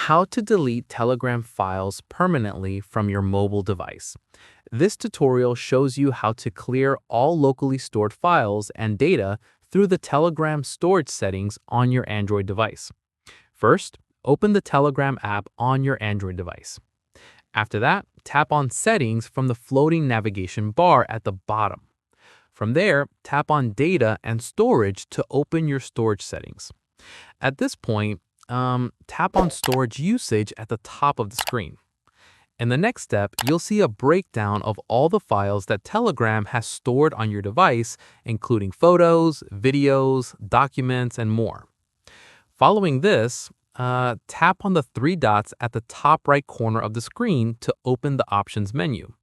How to delete Telegram files permanently from your mobile device. This tutorial shows you how to clear all locally stored files and data through the Telegram storage settings on your Android device. First, open the Telegram app on your Android device. After that, tap on Settings from the floating navigation bar at the bottom. From there, tap on Data and Storage to open your storage settings. At this point, tap on Storage Usage at the top of the screen. In the next step, you'll see a breakdown of all the files that Telegram has stored on your device, including photos, videos, documents, and more. Following this, tap on the three dots at the top right corner of the screen to open the Options menu.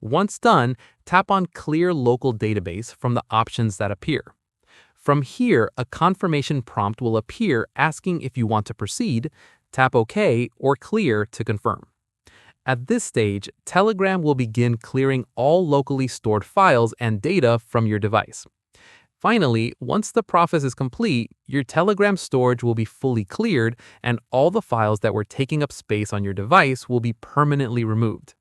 Once done, tap on Clear Local Database from the options that appear. From here, a confirmation prompt will appear asking if you want to proceed. Tap OK or Clear to confirm. At this stage, Telegram will begin clearing all locally stored files and data from your device. Finally, once the process is complete, your Telegram storage will be fully cleared and all the files that were taking up space on your device will be permanently removed.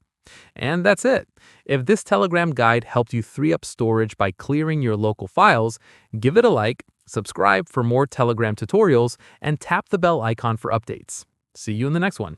And that's it. If this Telegram guide helped you free up storage by clearing your local files, give it a like, subscribe for more Telegram tutorials, and tap the bell icon for updates. See you in the next one.